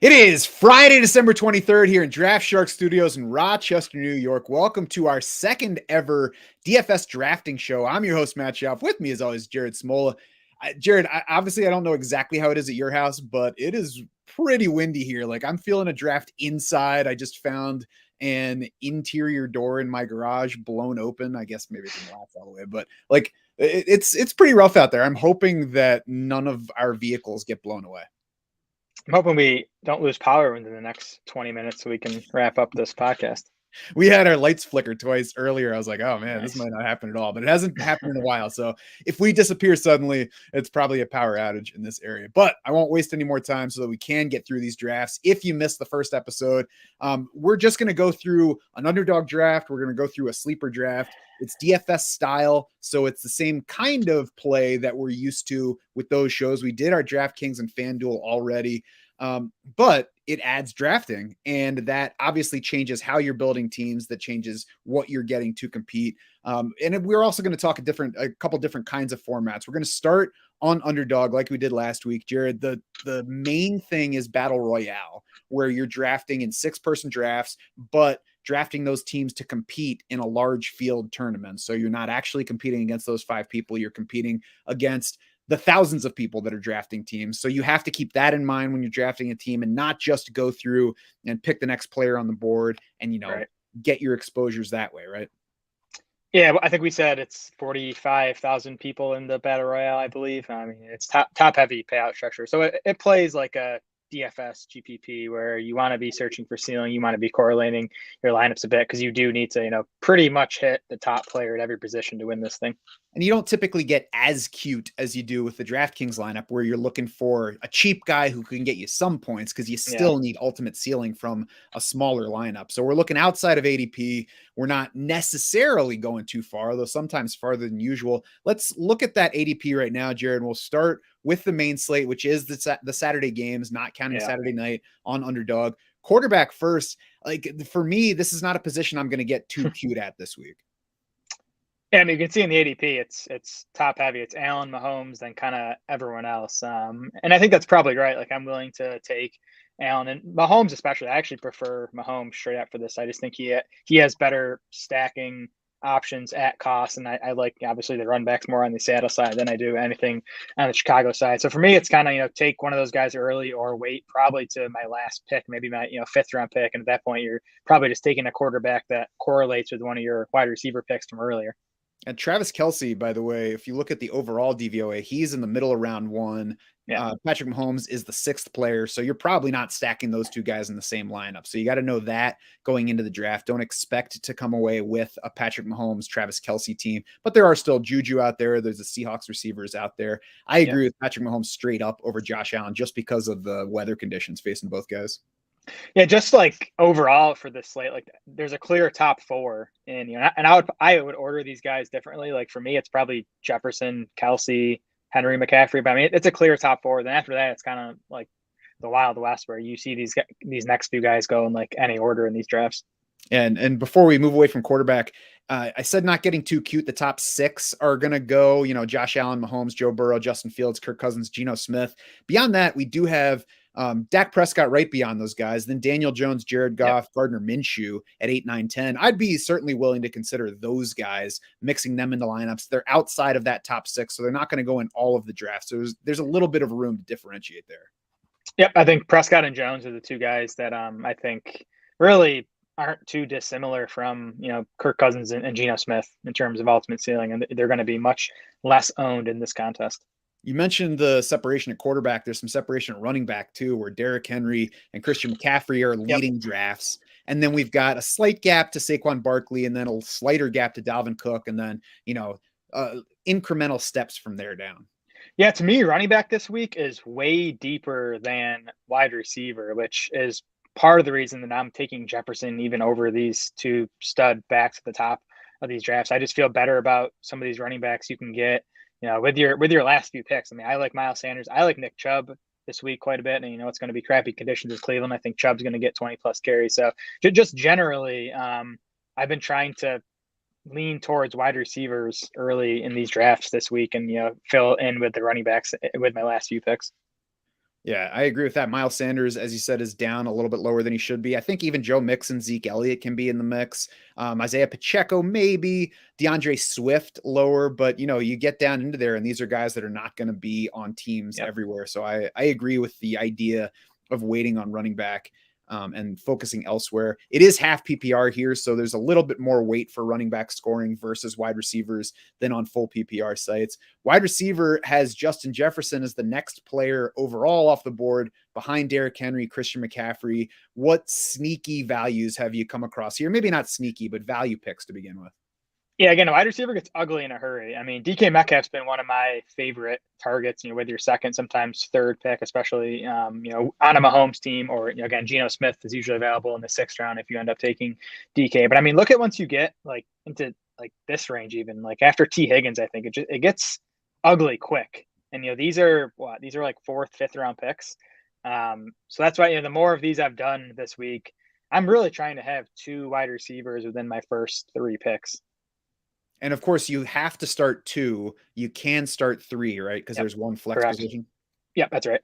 It is Friday, December 23rd here in Draft Shark Studios in Rochester, New York. Welcome to our second ever DFS drafting show. I'm your host, Matt Schauf. With me, as always, Jared Smola. Jared, obviously, I don't know exactly how it is at your house, but it is pretty windy here. Like, I'm feeling a draft inside. I just found an interior door in my garage blown open. I guess maybe it didn't last all the way, but like, it's pretty rough out there. I'm hoping that none of our vehicles get blown away. I'm hoping we don't lose power within the next 20 minutes so we can wrap up this podcast. We had our lights flicker twice earlier. I was like, oh man, this Nice. might not happen at all, but it hasn't happened in a while. So if we disappear suddenly, it's probably a power outage in this area. But I won't waste any more time so that we can get through these drafts. If you missed the first episode, we're just going to go through an underdog draft. We're going to go through a sleeper draft. It's DFS style, so it's the same kind of play that we're used to with those shows. We did our DraftKings and FanDuel already. But it adds drafting, and that obviously changes how you're building teams. That changes what you're getting to compete. And we're also going to talk a couple different kinds of formats. We're going to start on Underdog like we did last week, Jared. The main thing is Battle Royale, where you're drafting in 6-person drafts, but drafting those teams to compete in a large field tournament. So you're not actually competing against those 5 people. You're competing against the thousands of people that are drafting teams. So you have to keep that in mind when you're drafting a team and not just go through and pick the next player on the board and, Right. get your exposures that way, right? Yeah, I think we said it's 45,000 people in the Battle Royale, I believe. I mean, it's top heavy payout structure. So it plays like a DFS GPP where you want to be searching for ceiling, you want to be correlating your lineups a bit because you do need to, pretty much hit the top player at every position to win this thing. And you don't typically get as cute as you do with the DraftKings lineup, where you're looking for a cheap guy who can get you some points because you Yeah. still need ultimate ceiling from a smaller lineup. So we're looking outside of ADP. We're not necessarily going too far, though sometimes farther than usual. Let's look at that ADP right now, Jared. We'll start with the main slate, which is the Saturday games, not counting Yeah. Saturday night on Underdog. Quarterback first. Like, for me, this is not a position I'm going to get too cute at this week. Yeah, I mean, you can see in the ADP, it's top heavy. It's Allen, Mahomes, then kind of everyone else. And I think that's probably right. Like, I'm willing to take Allen and Mahomes, especially. I actually prefer Mahomes straight up for this. I just think he has better stacking options at cost, and I like obviously the run backs more on the Seattle side than I do anything on the Chicago side. So for me, it's kind of take one of those guys early or wait probably to my last pick, maybe my 5th round pick, and at that point you're probably just taking a quarterback that correlates with one of your wide receiver picks from earlier. And Travis Kelce, by the way, if you look at the overall DVOA, he's in the middle of round 1. Yeah. Patrick Mahomes is the 6th player. So you're probably not stacking those two guys in the same lineup. So you got to know that going into the draft. Don't expect to come away with a Patrick Mahomes, Travis Kelce team. But there are still Juju out there. There's the Seahawks receivers out there. I agree with Patrick Mahomes straight up over Josh Allen just because of the weather conditions facing both guys. Yeah, just like overall for this slate, like there's a clear top 4 and I would order these guys differently. Like for me, it's probably Jefferson, Kelce, Henry, McCaffrey. But I mean, it's a clear top 4. Then after that, it's kind of like the Wild West where you see these next few guys go in like any order in these drafts. And before we move away from quarterback, I said not getting too cute. The top 6 are going to go, Josh Allen, Mahomes, Joe Burrow, Justin Fields, Kirk Cousins, Geno Smith. Beyond that, we do have Dak Prescott right beyond those guys. Then Daniel Jones, Jared Goff, Gardner Minshew at 8, 9, 10. I'd be certainly willing to consider those guys, mixing them into lineups. They're outside of that top 6, so they're not going to go in all of the drafts. So there's a little bit of room to differentiate there. Yep, I think Prescott and Jones are the two guys that I think really aren't too dissimilar from Kirk Cousins and Geno Smith in terms of ultimate ceiling, and they're going to be much less owned in this contest. You mentioned the separation at quarterback. There's some separation at running back too, where Derrick Henry and Christian McCaffrey are leading drafts. And then we've got a slight gap to Saquon Barkley and then a slighter gap to Dalvin Cook. And then, incremental steps from there down. Yeah, to me, running back this week is way deeper than wide receiver, which is part of the reason that I'm taking Jefferson even over these two stud backs at the top of these drafts. I just feel better about some of these running backs you can get, with your last few picks. I mean, I like Miles Sanders. I like Nick Chubb this week quite a bit. And, it's going to be crappy conditions in Cleveland. I think Chubb's going to get 20 plus carries. So just generally, I've been trying to lean towards wide receivers early in these drafts this week and, fill in with the running backs with my last few picks. Yeah, I agree with that. Miles Sanders, as you said, is down a little bit lower than he should be. I think even Joe Mixon, Zeke Elliott can be in the mix. Isaiah Pacheco, maybe. DeAndre Swift, lower. But, you get down into there, and these are guys that are not going to be on teams everywhere. So I agree with the idea of waiting on running back and focusing elsewhere. It is half PPR here, so there's a little bit more weight for running back scoring versus wide receivers than on full PPR sites. Wide receiver has Justin Jefferson as the next player overall off the board behind Derrick Henry, Christian McCaffrey. What sneaky values have you come across here? Maybe not sneaky, but value picks to begin with. Yeah, again, a wide receiver gets ugly in a hurry. I mean, DK Metcalf's been one of my favorite targets, with your second, sometimes third pick, especially, on a Mahomes team, or, again, Geno Smith is usually available in the 6th round if you end up taking DK. But I mean, look at once you get into this range, even after T Higgins, I think it gets ugly quick. And, these are like 4th, 5th round picks. So that's why, the more of these I've done this week, I'm really trying to have 2 wide receivers within my first 3 picks. And of course, you have to start 2. You can start 3, right? Because there's one flex position. Yeah, that's right.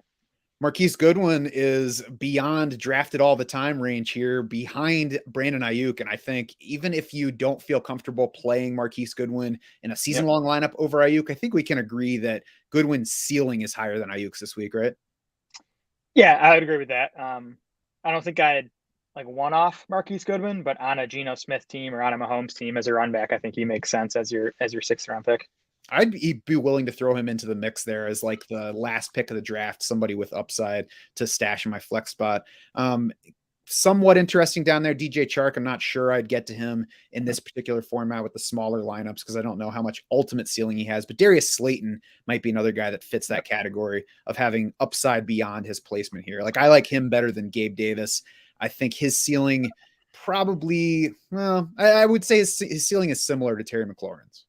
Marquise Goodwin is beyond drafted all the time range here, behind Brandon Ayuk. And I think even if you don't feel comfortable playing Marquise Goodwin in a season-long lineup over Ayuk, I think we can agree that Goodwin's ceiling is higher than Ayuk's this week, right? Yeah, I would agree with that. I don't think I'd one-off Marquise Goodwin, but on a Geno Smith team or on a Mahomes team as a run back, I think he makes sense as your 6th round pick. I'd be willing to throw him into the mix there as the last pick of the draft, somebody with upside to stash in my flex spot. Somewhat interesting down there, DJ Chark. I'm not sure I'd get to him in this particular format with the smaller lineups because I don't know how much ultimate ceiling he has. But Darius Slayton might be another guy that fits that category of having upside beyond his placement here. I like him better than Gabe Davis. I think his ceiling probably, I would say his ceiling is similar to Terry McLaurin's.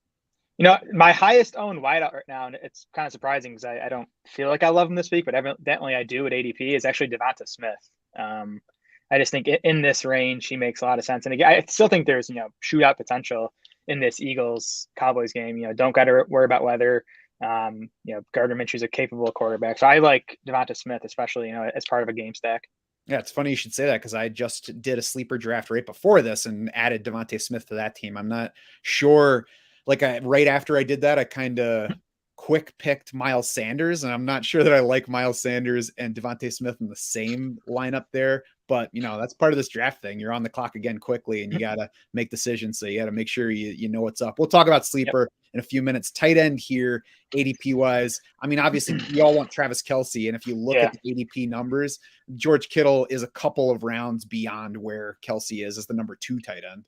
My highest owned wideout right now, and it's kind of surprising because I don't feel like I love him this week, but evidently I do at ADP, is actually Devonta Smith. I just think in this range, he makes a lot of sense. And again, I still think there's, shootout potential in this Eagles-Cowboys game. Don't got to worry about weather. Gardner Minshew's a capable quarterback. So I like Devonta Smith, especially, as part of a game stack. Yeah, it's funny you should say that because I just did a sleeper draft right before this and added Devonta Smith to that team. I'm not sure. Right after I did that, I kind of quick picked Miles Sanders, and I'm not sure that I like Miles Sanders and Devonta Smith in the same lineup there. But, that's part of this draft thing. You're on the clock again quickly, and you got to make decisions. So you got to make sure you know what's up. We'll talk about sleeper in a few minutes. Tight end here, ADP wise. I mean, obviously, we all want Travis Kelce. And if you look at the ADP numbers, George Kittle is a couple of rounds beyond where Kelce is as the number 2 tight end.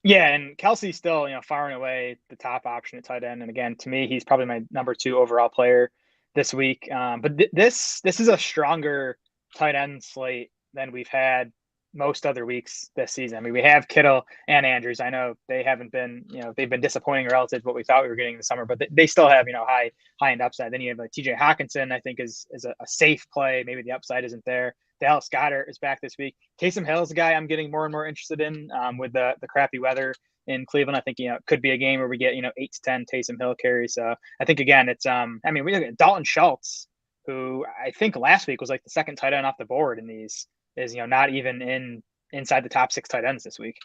Yeah, and Kelce's still, far and away the top option at tight end. And again, to me, he's probably my number 2 overall player this week. But this is a stronger tight end slate than we've had most other weeks this season. I mean, we have Kittle and Andrews. I know they haven't been, they've been disappointing relative to what we thought we were getting in the summer, but they still have, high end upside. Then you have TJ Hawkinson, I think is a safe play. Maybe the upside isn't there. Dallas Goedert is back this week. Taysom Hill is a guy I'm getting more and more interested in with the crappy weather in Cleveland. I think, it could be a game where we get, 8 to 10 Taysom Hill carries. So I think, again, it's, we look at Dalton Schultz, who I think last week was the second tight end off the board in these, is, not even inside the top 6 tight ends this week.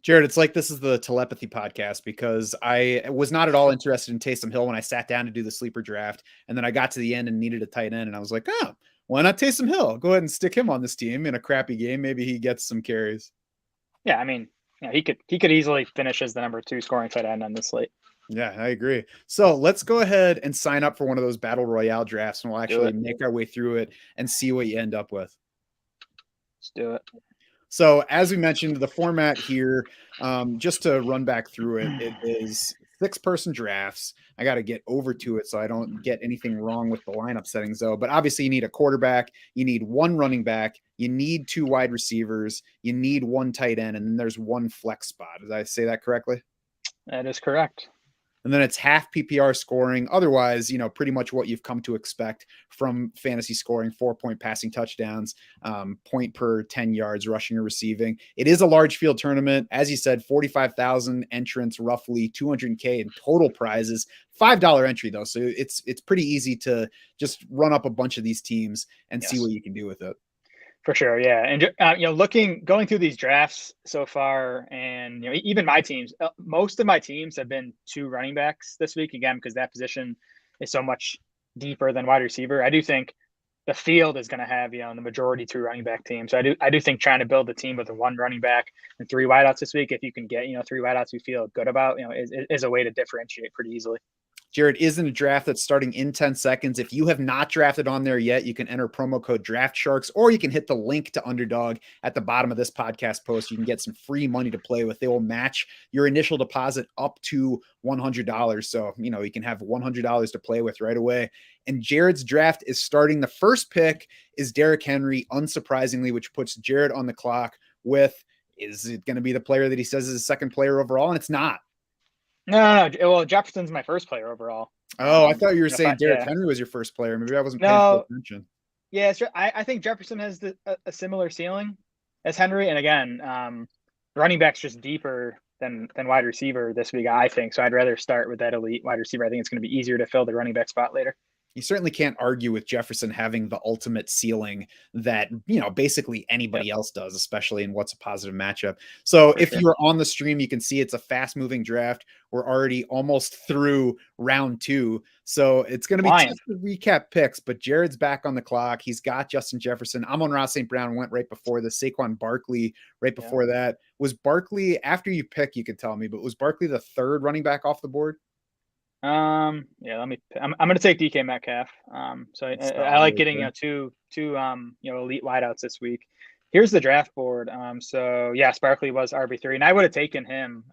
Jared, it's like this is the telepathy podcast because I was not at all interested in Taysom Hill when I sat down to do the sleeper draft. And then I got to the end and needed a tight end. And I was like, why not Taysom Hill? Go ahead and stick him on this team in a crappy game. Maybe he gets some carries. Yeah, I mean, he could easily finish as the number 2 scoring tight end on this slate. Yeah, I agree. So let's go ahead and sign up for one of those battle royale drafts, and we'll actually make our way through it and see what you end up with. Let's do it. So as we mentioned, the format here, just to run back through it, it is 6-person drafts. I got to get over to it so I don't get anything wrong with the lineup settings, though. But obviously, you need a quarterback, you need 1 running back, you need 2 wide receivers, you need 1 tight end, and then there's 1 flex spot. Did I say that correctly? That is correct. And then it's half PPR scoring. Otherwise, pretty much what you've come to expect from fantasy scoring, 4-point passing touchdowns, point per 10 yards, rushing or receiving. It is a large field tournament. As you said, 45,000 entrants, roughly 200K in total prizes, $5 entry though. So it's pretty easy to just run up a bunch of these teams and see what you can do with it. For sure, yeah, and going through these drafts so far, and even my teams, most of my teams have been 2 running backs this week again because that position is so much deeper than wide receiver. I do think the field is going to have the majority 2 running back team. So I do think trying to build a team with a 1 running back and 3 wideouts this week, if you can get 3 wideouts you feel good about, is a way to differentiate pretty easily. Jared is in a draft that's starting in 10 seconds. If you have not drafted on there yet, you can enter promo code DraftSharks, or you can hit the link to Underdog at the bottom of this podcast post. You can get some free money to play with. They will match your initial deposit up to $100. So, you can have $100 to play with right away. And Jared's draft is starting. The first pick is Derrick Henry, unsurprisingly, which puts Jared on the clock with, is it going to be the player that he says is his second player overall? And it's not. No. Well, Jefferson's my first player overall. Oh, I thought you were saying Derrick Henry was your first player. Maybe I wasn't paying attention. Yeah, sure. I think Jefferson has a similar ceiling as Henry. And again, running back's just deeper than wide receiver this week, I think. So I'd rather start with that elite wide receiver. I think it's going to be easier to fill the running back spot later. You certainly can't argue with Jefferson having the ultimate ceiling that, basically anybody else does, especially in what's a positive matchup. So if you are on the stream, you can see it's a fast moving draft. We're already almost through round 2. So it's going to be tough to recap picks, but Jared's back on the clock. He's got Justin Jefferson. Amon-Ra St. Brown went right before this. Saquon Barkley right before that. Was Barkley, after you pick, you could tell me, but was Barkley the 3rd running back off the board? I'm going to take DK Metcalf. So I like getting two elite wideouts this week. Here's the draft board. So yes, Barkley was RB3, and I would have taken him.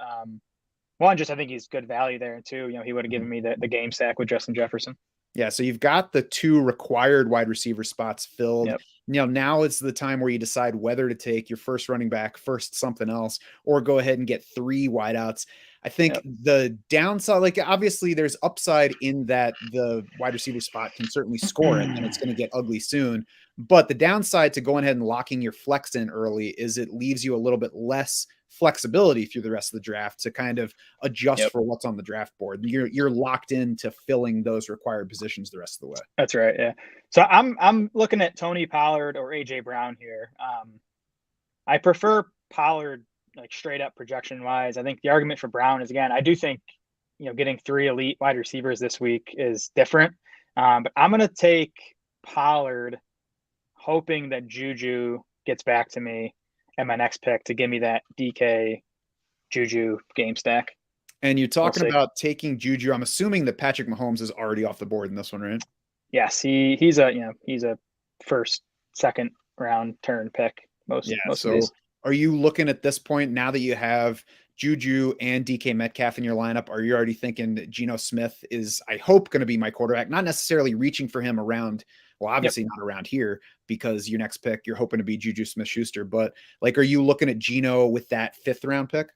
One, just I think he's good value there, and 2, he would have given me the game stack with Justin Jefferson. Yeah, so you've got the 2 required wide receiver spots filled. Now it's the time where you decide whether to take your first running back, first something else, or go ahead and get 3 wideouts. I think the downside, obviously there's upside in that the wide receiver spot can certainly score it, and it's going to get ugly soon. But the downside to going ahead and locking your flex in early is it leaves you a little bit less flexibility through the rest of the draft to kind of adjust for what's on the draft board. You're locked into filling those required positions the rest of the way. That's right. Yeah. So I'm looking at Tony Pollard or AJ Brown here. I prefer Pollard, straight up projection wise. I think the argument for Brown is, again, I do think, getting 3 elite wide receivers this week is different. But I'm going to take Pollard, hoping that Juju gets back to me at my next pick to give me that DK Juju game stack. And you're talking about taking Juju. I'm assuming that Patrick Mahomes is already off the board in this one, right? Yes, he's a first, second round turn pick most of these. Are you looking at this point, now that you have Juju and DK Metcalf in your lineup, are you already thinking Geno Smith is, I hope, going to be my quarterback? Not necessarily reaching for him around, well, obviously not around here, because your next pick, you're hoping to be Juju Smith-Schuster. But are you looking at Geno with that 5th round pick?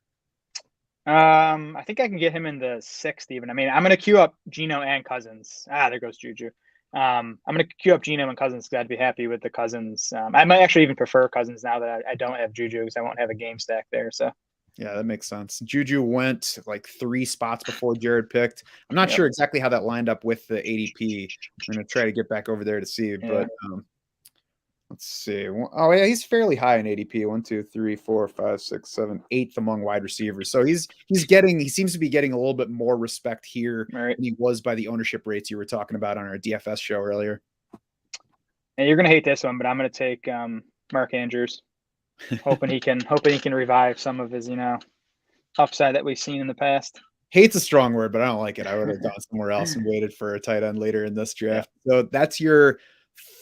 I think I can get him in the 6th even. I mean, I'm going to queue up Geno and Cousins. There goes Juju. I'm going to queue up Geno and Cousins because I'd be happy with the Cousins. I might actually even prefer Cousins now that I don't have Juju because I won't have a game stack there. So yeah, that makes sense. Juju went 3 spots before Jared picked. I'm not sure exactly how that lined up with the ADP. I'm going to try to get back over there to see, but let's see. Oh yeah, he's fairly high in ADP. 1, 2, 3, 4, 5, 6, 7, 8th among wide receivers. So he seems to be getting a little bit more respect here than he was by the ownership rates you were talking about on our DFS show earlier. And you're gonna hate this one, but I'm gonna take Mark Andrews, hoping he can revive some of his upside that we've seen in the past. Hate's a strong word, but I don't like it. I would have gone somewhere else and waited for a tight end later in this draft. So that's your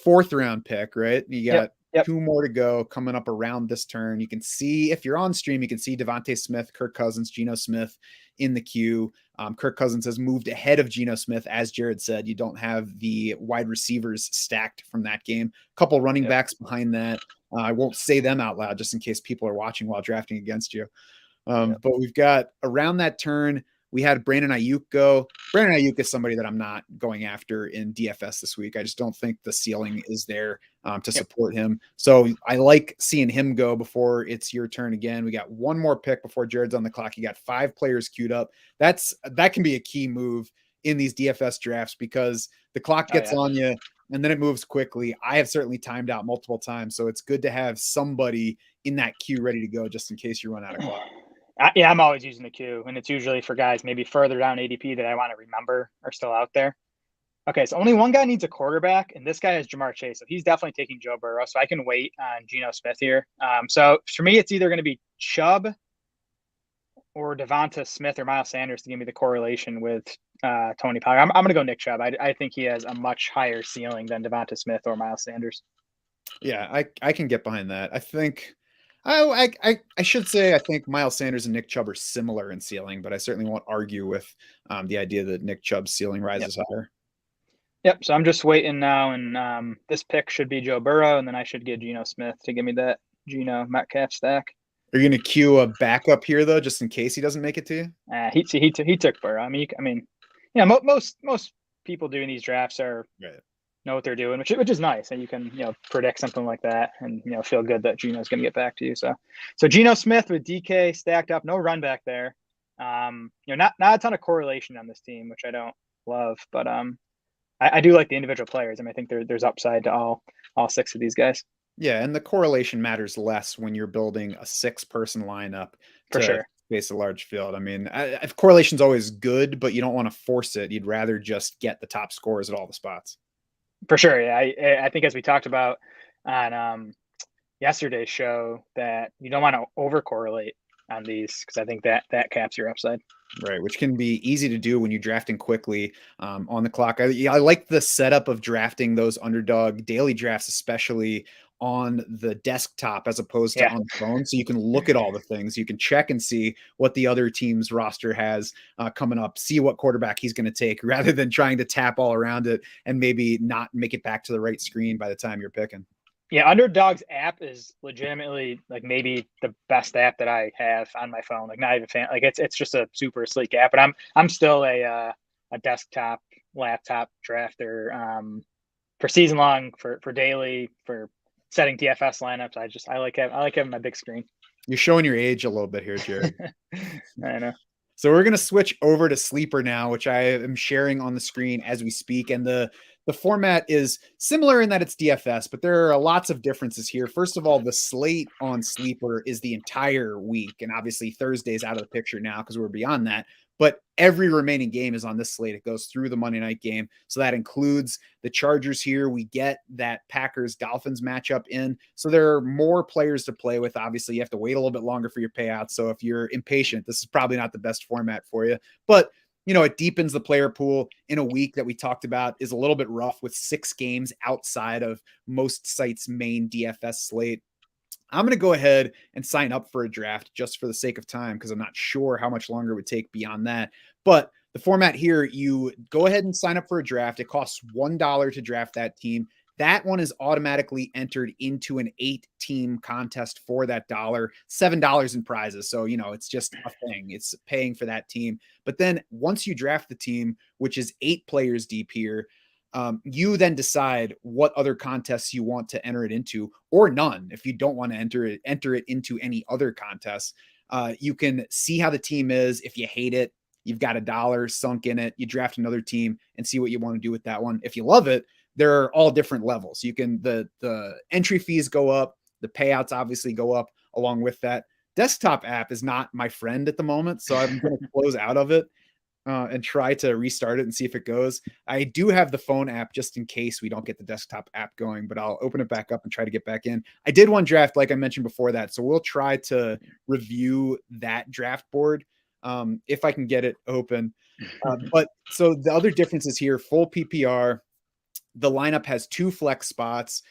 4th round pick, right? You got 2 more to go coming up around this turn. You can see, if you're on stream, you can see Devontae Smith, Kirk Cousins, Geno Smith in the queue. Kirk Cousins has moved ahead of Geno Smith. As Jared said, you don't have the wide receivers stacked from that game. A couple running backs behind that. I won't say them out loud just in case people are watching while drafting against you. But we've got around that turn, We had Brandon Ayuk go. Brandon Ayuk is somebody that I'm not going after in DFS this week. I just don't think the ceiling is there to support him. So I like seeing him go before it's your turn again. We got one more pick before Jared's on the clock. You got 5 players queued up. That can be a key move in these DFS drafts because the clock gets on you and then it moves quickly. I have certainly timed out multiple times, so it's good to have somebody in that queue ready to go just in case you run out of clock. I'm always using the queue, and it's usually for guys maybe further down ADP that I want to remember are still out there. Okay, so only one guy needs a quarterback, and this guy is Jamar Chase. So he's definitely taking Joe Burrow, so I can wait on Geno Smith here. So for me, it's either going to be Chubb or Devonta Smith or Miles Sanders to give me the correlation with Tony Pollard. I'm going to go Nick Chubb. I think he has a much higher ceiling than Devonta Smith or Miles Sanders. Yeah, I can get behind that. I think I should say I think Miles Sanders and Nick Chubb are similar in ceiling, but I certainly won't argue with the idea that Nick Chubb's ceiling rises higher. Yep. So I'm just waiting now, and this pick should be Joe Burrow, and then I should get Geno Smith to give me that Geno Metcalf stack. Are you going to queue a backup here though, just in case he doesn't make it to you? He took Burrow. I mean, yeah. Most people doing these drafts are know what they're doing, which is nice, and you can predict something like that, and feel good that Geno's going to get back to you. So Geno Smith with DK stacked up, no run back there. Not a ton of correlation on this team, which I don't love, but I do like the individual players. I mean, I think there's upside to all 6 of these guys. Yeah, and the correlation matters less when you're building a 6-person lineup to face a large field. I mean, if correlation's always good, but you don't want to force it. You'd rather just get the top scores at all the spots. For sure. Yeah, I think as we talked about on yesterday's show, that you don't want to over correlate on these because I think that caps your upside. Right, which can be easy to do when you're drafting quickly on the clock. I like the setup of drafting those Underdog daily drafts, especially on the desktop as opposed to on the phone. So you can look at all the things. You can check and see what the other team's roster has coming up, see what quarterback he's going to take, rather than trying to tap all around it and maybe not make it back to the right screen by the time you're picking. Yeah, Underdog's app is legitimately like maybe the best app that I have on my phone. Like not even fan. Like it's just a super sleek app. But I'm still a desktop laptop drafter for season long, for daily, for setting DFS lineups. I like having my big screen. You're showing your age a little bit here, Jared. I know. So we're going to switch over to Sleeper now, which I am sharing on the screen as we speak. And the format is similar in that it's DFS, but there are lots of differences here. First of all, the slate on Sleeper is the entire week. And obviously Thursday's out of the picture now because we're beyond that. But every remaining game is on this slate. It goes through the Monday night game. So that includes the Chargers here. We get that Packers-Dolphins matchup in. So there are more players to play with. Obviously, you have to wait a little bit longer for your payouts. So if you're impatient, this is probably not the best format for you. But it deepens the player pool in a week that we talked about is a little bit rough with 6 games outside of most sites' main DFS slate. I'm going to go ahead and sign up for a draft just for the sake of time because I'm not sure how much longer it would take beyond that. But the format here, you go ahead and sign up for a draft. It costs $1 to draft that team. That one is automatically entered into an 8-team contest for that dollar, $7 in prizes. So, it's just a thing. It's paying for that team. But then once you draft the team, which is 8 players deep here, you then decide what other contests you want to enter it into, or none. If you don't want to enter it into any other contests, you can see how the team is. If you hate it, you've got $1 sunk in it. You draft another team and see what you want to do with that one. If you love it, there are all different levels. You can, the entry fees go up, the payouts obviously go up along with that. Desktop app is not my friend at the moment, so I'm going to close out of it and try to restart it and see if it goes. I do have the phone app just in case we don't get the desktop app going, but I'll open it back up and try to get back in. I did one draft, like I mentioned before that, so we'll try to review that draft board if I can get it open. But so the other differences here, full PPR, the lineup has 2 flex spots.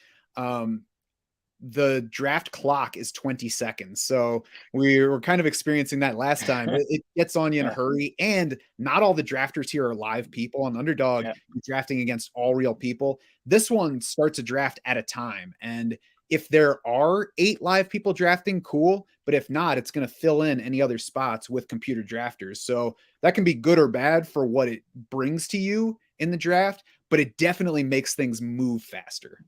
The draft clock is 20 seconds. So we were kind of experiencing that last time. It gets on you in a hurry. And not all the drafters here are live people. On Underdog, you're drafting against all real people. This one starts a draft at a time. And if there are 8 live people drafting, cool. But if not, it's going to fill in any other spots with computer drafters. So that can be good or bad for what it brings to you in the draft, but it definitely makes things move faster.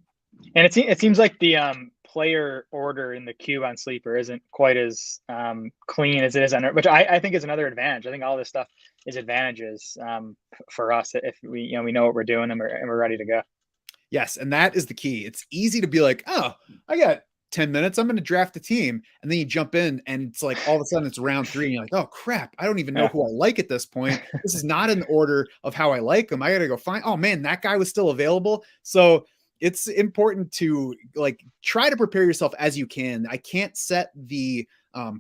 And it seems like the player order in the queue on Sleeper isn't quite as clean as it is on, which I think is another advantage. I think all this stuff is advantages for us if we know what we're doing and we're ready to go. Yes, and that is the key. It's easy to be like, oh, I got 10 minutes. I'm going to draft a team. And then you jump in and it's like all of a sudden it's round 3 and you're like, oh crap, I don't even know who I like at this point. This is not in the order of how I like them. I got to go find, oh man, that guy was still available. So it's important to like try to prepare yourself as you can. I can't set the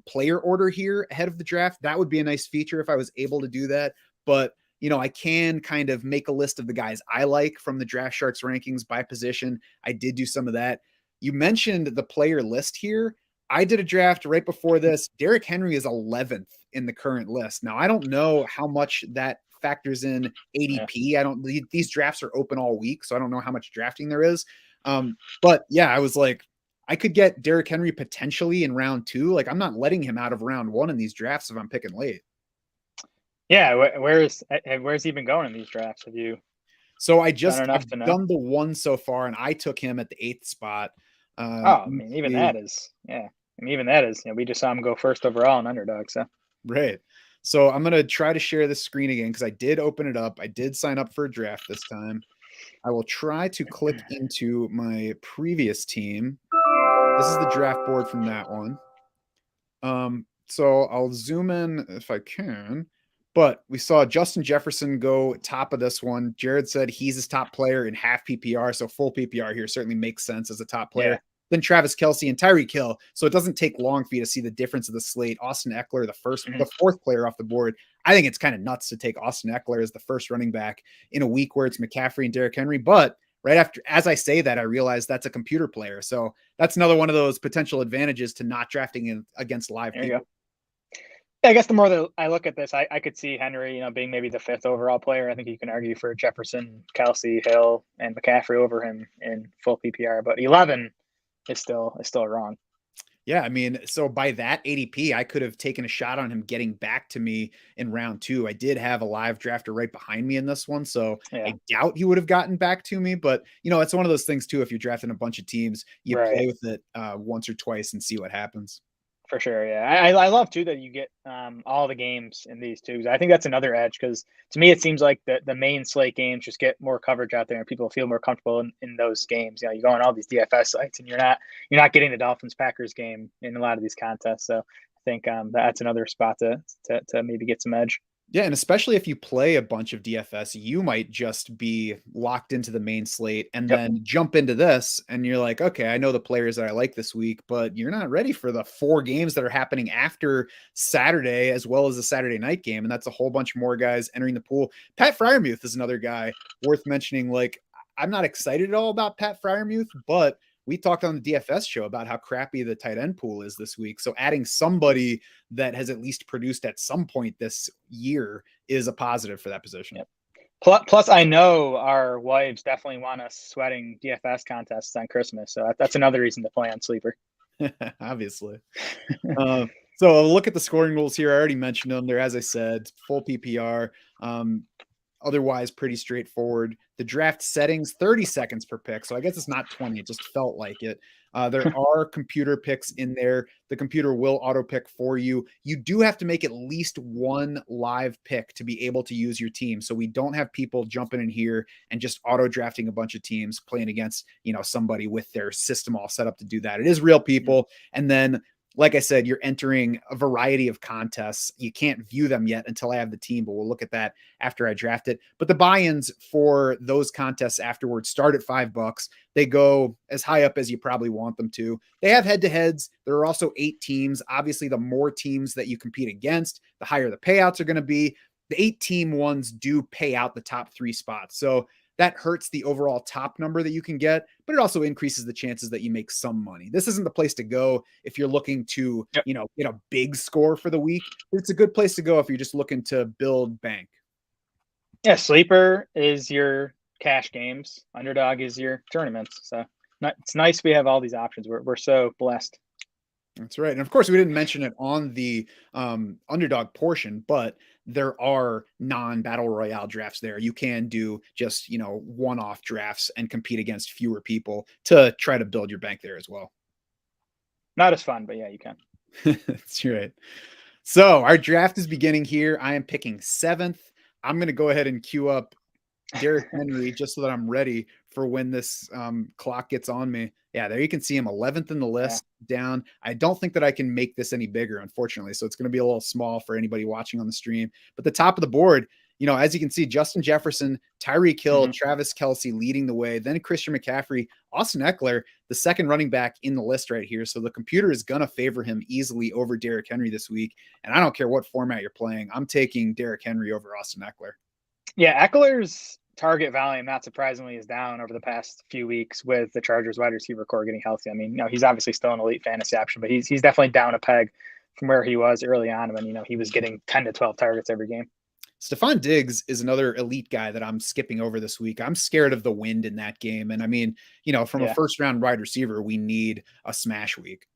player order here ahead of the draft. That would be a nice feature if I was able to do that. But I can kind of make a list of the guys I like from the Draft Sharks rankings by position. I did do some of that. You mentioned the player list here. I did a draft right before this. Derrick Henry is 11th in the current list. Now, I don't know how much that factors in ADP. These drafts are open all week, so I don't know how much drafting there is. But yeah, I was like, I could get Derrick Henry potentially in round 2. Like, I'm not letting him out of round 1 in these drafts if I'm picking late. Yeah, where's he been going in these drafts? Have you? So I've done the one so far, and I took him at the 8th spot. I mean, even that is, we just saw him go first overall in Underdog. So right. So I'm gonna try to share the screen again because I did open it up. I did sign up for a draft this time. I will try to click into my previous team. This is the draft board from that one. So I'll zoom in if I can. But we saw Justin Jefferson go top of this one. Jared said he's his top player in half PPR. So full PPR here certainly makes sense as a top player. Yeah. Then Travis Kelce and Tyreek Hill. So it doesn't take long for you to see the difference of the slate. Austin Eckler, the fourth player off the board. I think it's kind of nuts to take Austin Eckler as the first running back in a week where it's McCaffrey and Derrick Henry. But right after, as I say that, I realize that's a computer player. So that's another one of those potential advantages to not drafting against live people. Yeah, I guess the more that I look at this, I could see Henry, being maybe the 5th overall player. I think you can argue for Jefferson, Kelce, Hill, and McCaffrey over him in full PPR. But 11 is still wrong. Yeah, I mean, so by that ADP, I could have taken a shot on him getting back to me in round 2. I did have a live drafter right behind me in this one, so I doubt he would have gotten back to me. But, it's one of those things, too. If you're drafting a bunch of teams, you play with it once or twice and see what happens. For sure, yeah. I love, too, that you get all the games in these, too. I think that's another edge because, to me, it seems like the main slate games just get more coverage out there and people feel more comfortable in those games. You go on all these DFS sites and you're not getting the Dolphins-Packers game in a lot of these contests. So I think that's another spot to maybe get some edge. Yeah, and especially if you play a bunch of DFS, you might just be locked into the main slate and then jump into this and you're like, okay, I know the players that I like this week, but you're not ready for the 4 games that are happening after Saturday as well as the Saturday night game. And that's a whole bunch more guys entering the pool. Pat Freiermuth is another guy worth mentioning. Like, I'm not excited at all about Pat Freiermuth, but we talked on the DFS show about how crappy the tight end pool is this week. So adding somebody that has at least produced at some point this year is a positive for that position. Yep. Plus, I know our wives definitely want us sweating DFS contests on Christmas. So that's another reason to play on Sleeper. Obviously. So look at the scoring rules here. I already mentioned them. They're, as I said, full PPR. Otherwise, pretty straightforward. The draft settings, 30 seconds per pick. So I guess it's not 20. It just felt like it. There are computer picks in there. The computer will auto pick for you. You do have to make at least one live pick to be able to use your team. So we don't have people jumping in here and just auto drafting a bunch of teams playing against, somebody with their system all set up to do that. It is real people. And then, like I said, you're entering a variety of contests. You can't view them yet until I have the team, but we'll look at that after I draft it. But the buy-ins for those contests afterwards start at $5. They go as high up as you probably want them to. They have head-to-heads. There are also 8 teams. Obviously, the more teams that you compete against, the higher the payouts are going to be. The 8-team ones do pay out the top 3 spots. So that hurts the overall top number that you can get, but it also increases the chances that you make some money. This isn't the place to go if you're looking to, get a big score for the week. It's a good place to go if you're just looking to build bank. Yeah, Sleeper is your cash games. Underdog is your tournaments. So it's nice we have all these options. We're so blessed. That's right. And of course, we didn't mention it on the underdog portion, but there are non-battle royale drafts there. You can do just, one-off drafts and compete against fewer people to try to build your bank there as well. Not as fun, but yeah, you can. That's right. So our draft is beginning here. I am picking 7th. I'm going to go ahead and queue up Derrick Henry just so that I'm ready for when this clock gets on me. Yeah, there you can see him 11th in the list down. I don't think that I can make this any bigger, unfortunately. So it's going to be a little small for anybody watching on the stream. But the top of the board, as you can see, Justin Jefferson, Tyreek Hill, Travis Kelce leading the way, then Christian McCaffrey, Austin Eckler, the second running back in the list right here. So the computer is going to favor him easily over Derrick Henry this week. And I don't care what format you're playing. I'm taking Derrick Henry over Austin Eckler. Yeah, Eckler's target volume, not surprisingly, is down over the past few weeks with the Chargers wide receiver core getting healthy. I mean, he's obviously still an elite fantasy option, but he's definitely down a peg from where he was early on when, he was getting 10 to 12 targets every game. Stephon Diggs is another elite guy that I'm skipping over this week. I'm scared of the wind in that game. And I mean, from a first round wide receiver, we need a smash week.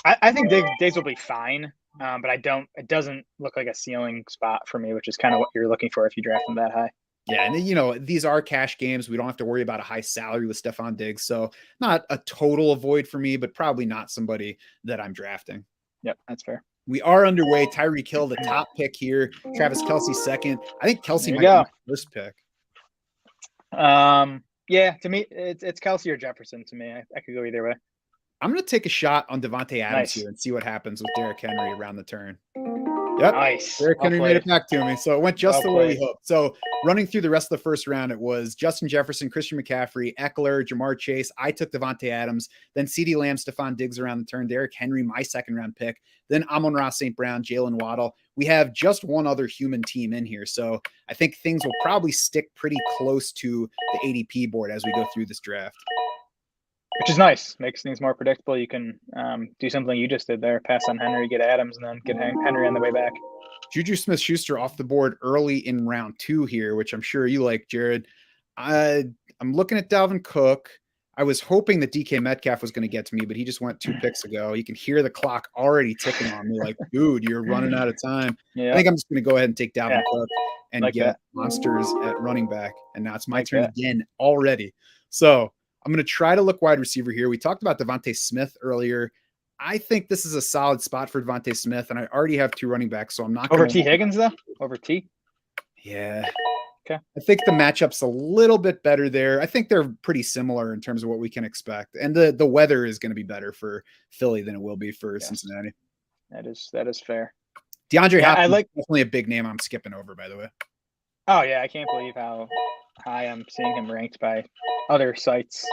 I think Diggs will be fine. But it doesn't look like a ceiling spot for me, which is kind of what you're looking for if you draft him that high. Yeah, and these are cash games. We don't have to worry about a high salary with Stephon Diggs. So not a total avoid for me, but probably not somebody that I'm drafting. Yep, that's fair. We are underway. Tyreek Hill, the top pick here. Travis Kelce, second. I think Kelce might be my first pick. Yeah, to me, it's Kelce or Jefferson to me. I could go either way. I'm going to take a shot on Davante Adams here and see what happens with Derrick Henry around the turn. Yep. Nice. Derrick Henry made it back to me. So it went just the way we hoped. So running through the rest of the first round, it was Justin Jefferson, Christian McCaffrey, Eckler, Jamar Chase. I took Davante Adams, then CeeDee Lamb, Stephon Diggs around the turn, Derrick Henry, my second round pick, then Amon-Ra St. Brown, Jalen Waddle. We have just one other human team in here. So I think things will probably stick pretty close to the ADP board as we go through this draft. Which is nice. Makes things more predictable. You can do something you just did there. Pass on Henry, get Adams, and then get Henry on the way back. Juju Smith-Schuster off the board early in round 2 here, which I'm sure you like, Jared. I'm looking at Dalvin Cook. I was hoping that DK Metcalf was going to get to me, but he just went 2 picks ago. You can hear the clock already ticking on me like, dude, you're running out of time. Yeah. I think I'm just going to go ahead and take Dalvin Cook and get monsters at running back. And now it's my turn again already. So I'm going to try to look wide receiver here. We talked about Devontae Smith earlier. I think this is a solid spot for Devontae Smith, and I already have 2 running backs, so I'm not over T. Higgins though. Over T. Yeah. Okay. I think the matchup's a little bit better there. I think they're pretty similar in terms of what we can expect, and the weather is going to be better for Philly than it will be for Cincinnati. That is fair. DeAndre Hopkins, definitely a big name I'm skipping over, by the way. Oh yeah, I can't believe how high I'm seeing him ranked by other sites.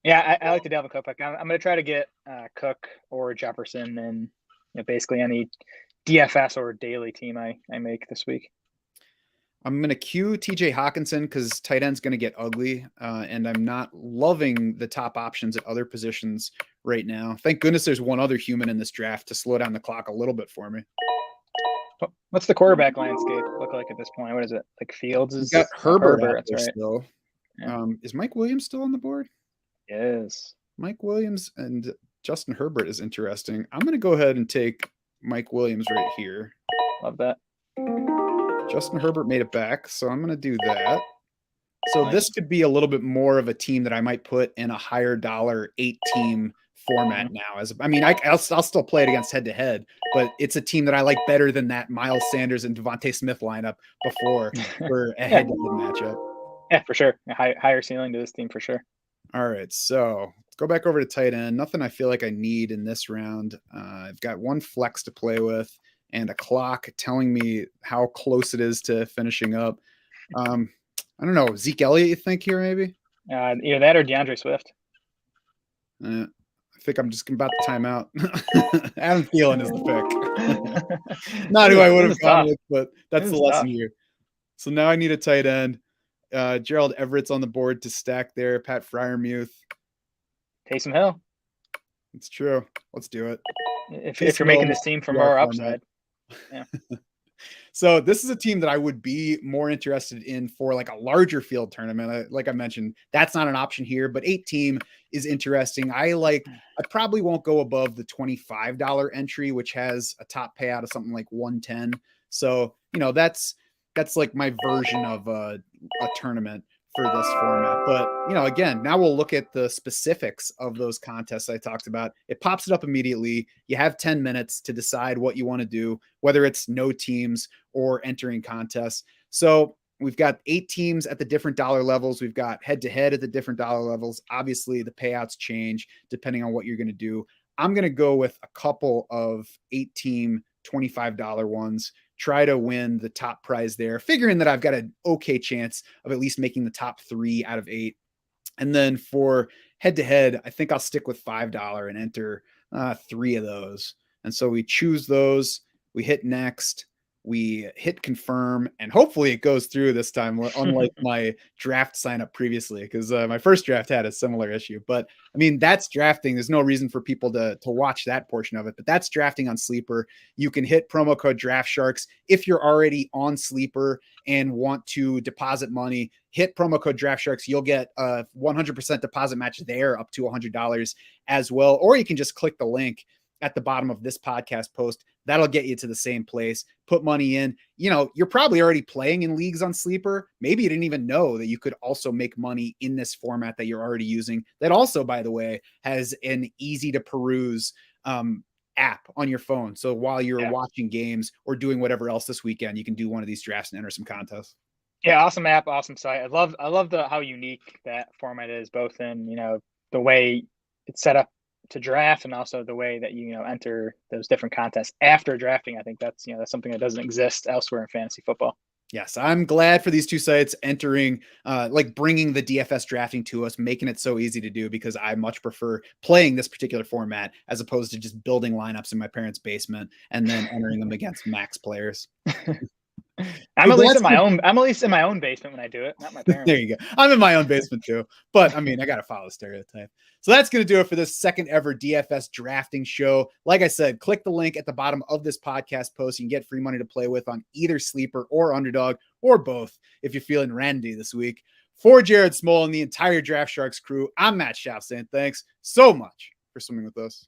Yeah, I like the Dalvin Cook pick. I'm going to try to get Cook or Jefferson and basically any DFS or daily team I make this week. I'm going to cue TJ Hawkinson because tight end's going to get ugly, and I'm not loving the top options at other positions right now. Thank goodness there's one other human in this draft to slow down the clock a little bit for me. What's the quarterback landscape look like at this point? What is it? Like Fields is got Herbert that's right. Still. Yeah. Is Mike Williams still on the board? Yes. Mike Williams and Justin Herbert is interesting. I'm going to go ahead and take Mike Williams right here. Love that. Justin Herbert made it back, so I'm going to do that. So this could be a little bit more of a team that I might put in a higher dollar 8-team format now. I'll still play it against head-to-head, but it's a team that I like better than that Miles Sanders and Devontae Smith lineup before for a head-to-head matchup. Yeah, for sure. A higher ceiling to this team for sure. All right, so let's go back over to tight end. Nothing I feel like I need in this round. I've got 1 flex to play with and a clock telling me how close it is to finishing up. I don't know. Zeke Elliott, you think here maybe? Either that or DeAndre Swift. I think I'm just about to time out. Adam Thielen is the pick. Not who I would have gone with, but that's the lesson here. So now I need a tight end. Gerald Everett's on the board to stack there. Pat Freiermuth. Taysom Hill. It's true. Let's do it. If you're making this team for more upside. Yeah. So this is a team that I would be more interested in for like a larger field tournament. Like I mentioned, that's not an option here, but 8-team is interesting. I probably won't go above the $25 entry, which has a top payout of something like 110. So, that's like my version of a tournament for this format. But, again, now we'll look at the specifics of those contests I talked about. It pops it up immediately. You have 10 minutes to decide what you want to do, whether it's no teams or entering contests. So we've got 8 teams at the different dollar levels. We've got head-to-head at the different dollar levels. Obviously, the payouts change depending on what you're going to do. I'm going to go with a couple of 8-team $25 ones, try to win the top prize there, figuring that I've got an okay chance of at least making the top 3 out of 8. And then for head-to-head, I think I'll stick with $5 and enter 3 of those. And so we choose those, we hit next, we hit confirm, and hopefully it goes through this time, unlike my draft sign up previously, because my first draft had a similar issue. But I mean, that's drafting. There's no reason for people to watch that portion of it, but that's drafting on Sleeper. You can hit promo code Draft Sharks if you're already on Sleeper and want to deposit money. Hit promo code Draft Sharks. You'll get a 100% deposit match there up to $100 as well. Or you can just click the link at the bottom of this podcast post. That'll get you to the same place. Put money in. You're probably already playing in leagues on Sleeper. Maybe you didn't even know that you could also make money in this format that you're already using. That also, by the way, has an easy to peruse app on your phone. So while you're watching games or doing whatever else this weekend, you can do one of these drafts and enter some contests. Yeah, awesome app, awesome site. I love how unique that format is, both in the way it's set up to draft and also the way that you enter those different contests after drafting. I think that's that's something that doesn't exist elsewhere in fantasy football. Yes, I'm glad for these 2 sites entering, bringing the DFS drafting to us, making it so easy to do, because I much prefer playing this particular format as opposed to just building lineups in my parents' basement and then entering them against max players. I'm at least in my own basement when I do it, not my parents. There you go. I'm in my own basement too, but I mean, I got to follow the stereotype. So that's going to do it for this second ever DFS drafting show. Like I said, click the link at the bottom of this podcast post. You can get free money to play with on either Sleeper or Underdog, or both if you're feeling randy this week. For Jared Small and the entire Draft Sharks crew, I'm Matt Schaff saying thanks so much for swimming with us.